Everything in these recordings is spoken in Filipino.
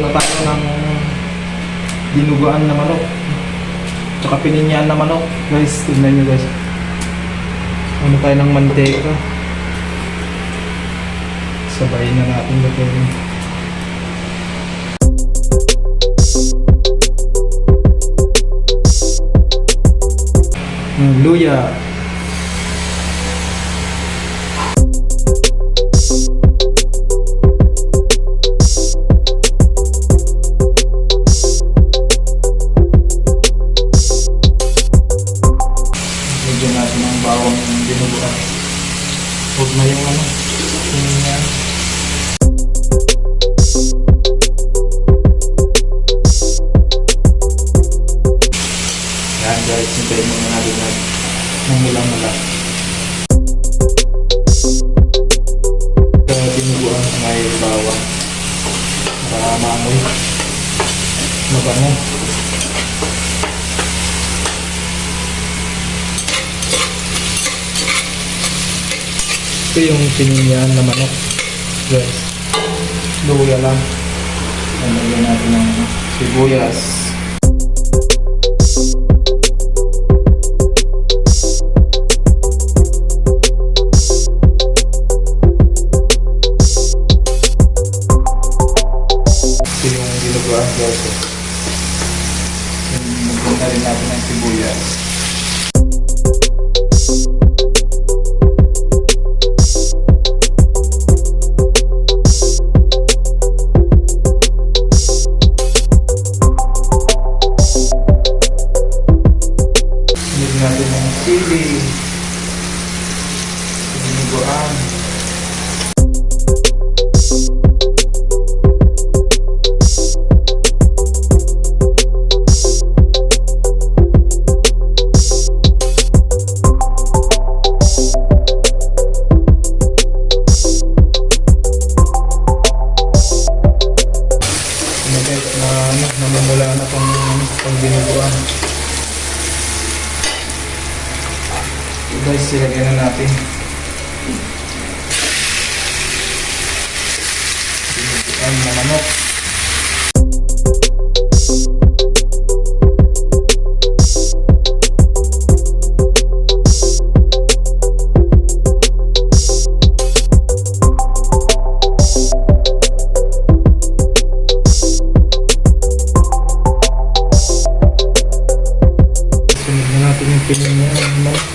Magluto tayo ng dinuguan na manok. Tsaka pininyaan na manok. Guys, tignan nyo guys. Ano tayo ng mantika. Sabayin na natin lagyan. Luya. Lagyan natin ang bawang ng dinuguan. Huwag na yung ano. Yan. Yan guys, hintayin muna natin ng mula-mula. Dinuguan may bawang para maamoy mabango. Ito yung pininyan na manok guys. Luya lang. Lagyan natin ng sibuyas. Ito yung dinuguan guys. Lagyan na rin natin ng sibuyas. Natin ng sili, dinuguan. Namumula na pang dinuguan. Guys, silagyan na natin. Dinuguan na manok. Sunod na natin yung pininyan ng manok.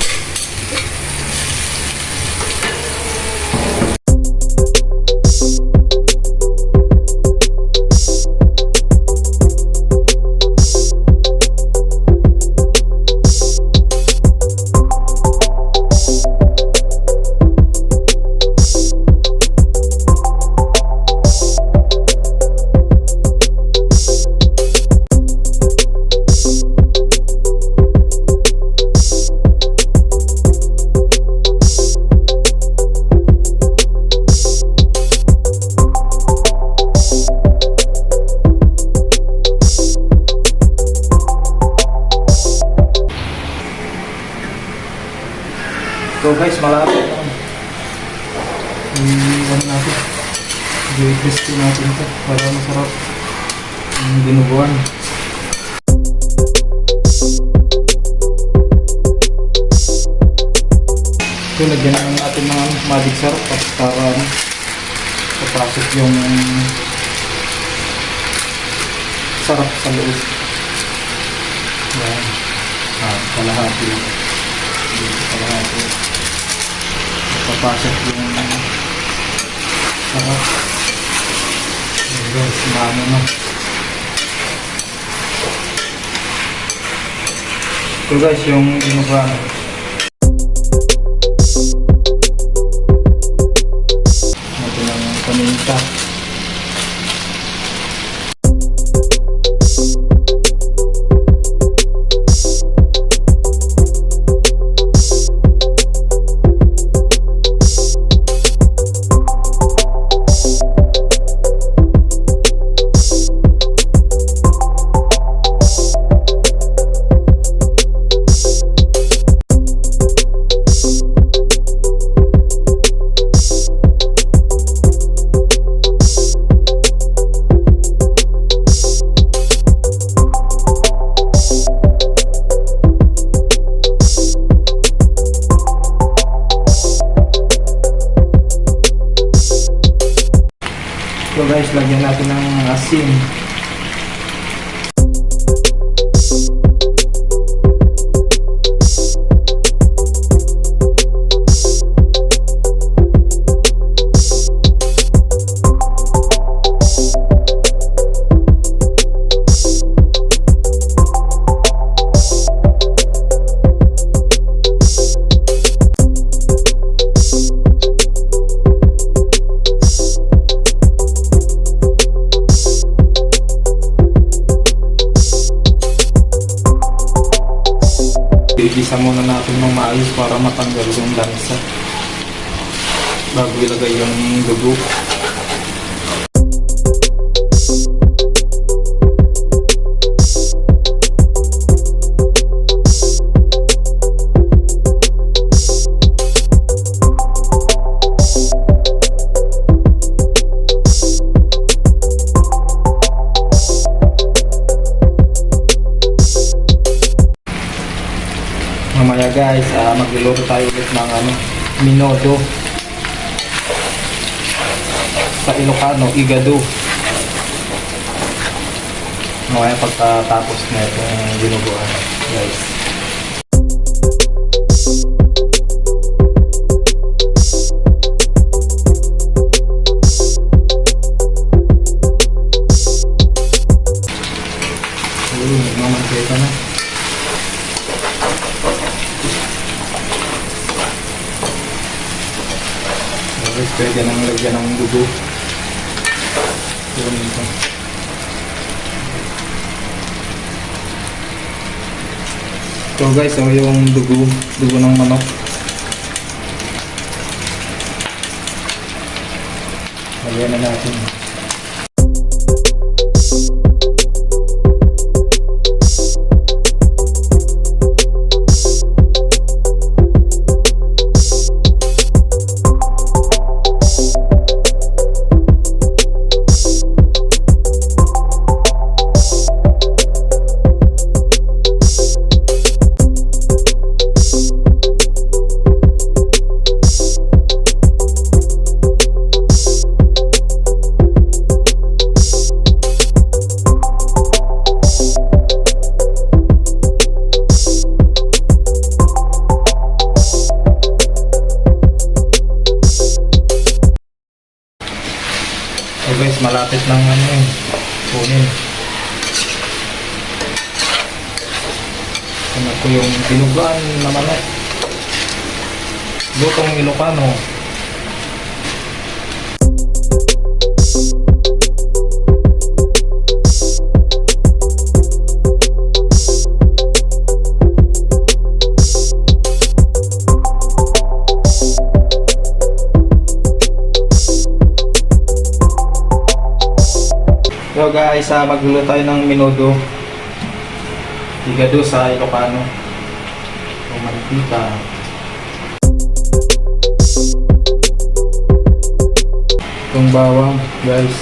So guys, malapit na. Ano natin? I-crispy natin ito para masarap yung dinuguan. So lagyan na natin ng magic syrup para papasok yung sarap sa loob. Yan. Kalahati. Dito kalahati. Papasok yung sarap. Ayan guys, maano na. Ito guys, yung dinuguan. Natin ang paminta. So guys, lagyan natin ng asin. Igisa muna natin ng maayos para matanggal yung lansa bago ilagay yung dugo. Mamaya guys, magluluto tayo ulit ng minodo. Sa Ilocano, igado. Mamaya pagkatapos na itong dinuguan guys. Nagmamantika na. Pwede nang lagyan ng dugo. Yun ito. So guys, yung dugo ng manok. Lagyan na natin. So guys, malapit lang kunin. Ano ko yung dinuguan na manok. Lutong Ilocano. So guys, magluto tayo ng minodo. Igado sa Ilocano. O mantika. Itong bawang guys.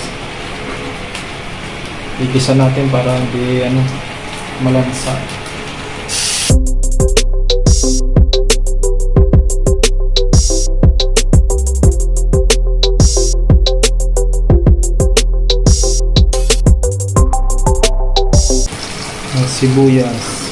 Igisa natin para hindi malansa. Sibuyas.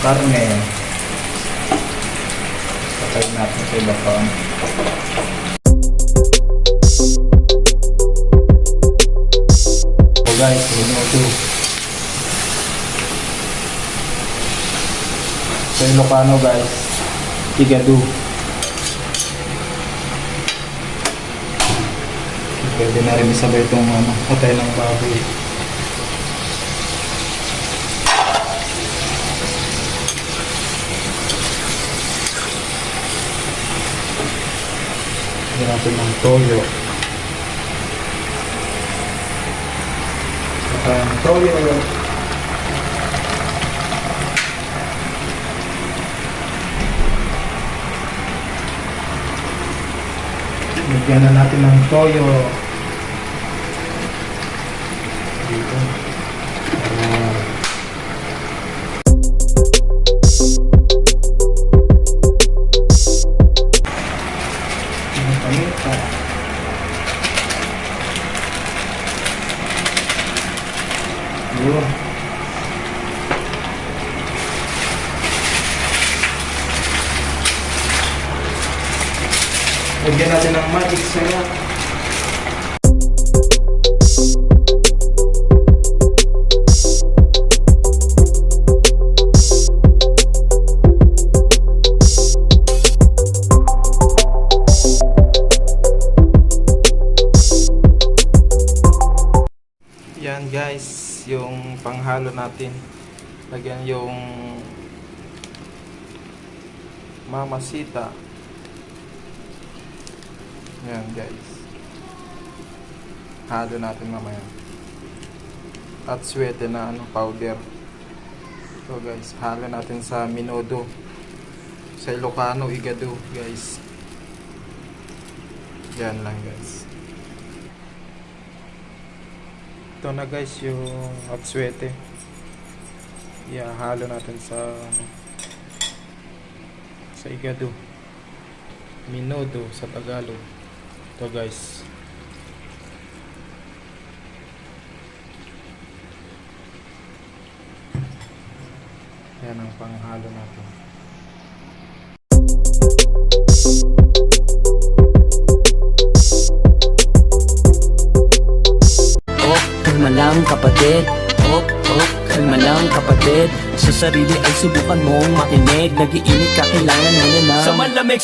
Karne. Patayin natin sa iba pa. So guys, minuto. Sa Ilocano guys, igado. Pwede na rin isabay itong patay ng baboy. Lagyan natin ng toyo. Toyo. Lagyan na natin ng toyo. dito. Ayan. Pinapamita. Yun. Lagyan natin ng magic syrup. Yan guys, yung panghalo natin. Lagyan yung mamasita. Yan guys. Halo natin mamaya. At swete na powder. So guys, halo natin sa minodo. Sa Ilocano, igado guys. Yan lang guys. Ito na guys yung atswete. Halo natin sa igado. Minodo sa Tagalog. Ito guys. Yan ang panghalo natin. Kalma lang kapatid, kalma lang kapatid. Sa sarili ay subukan mong makinig. Nag-iinit ka, kailangan mo na. Sa malamig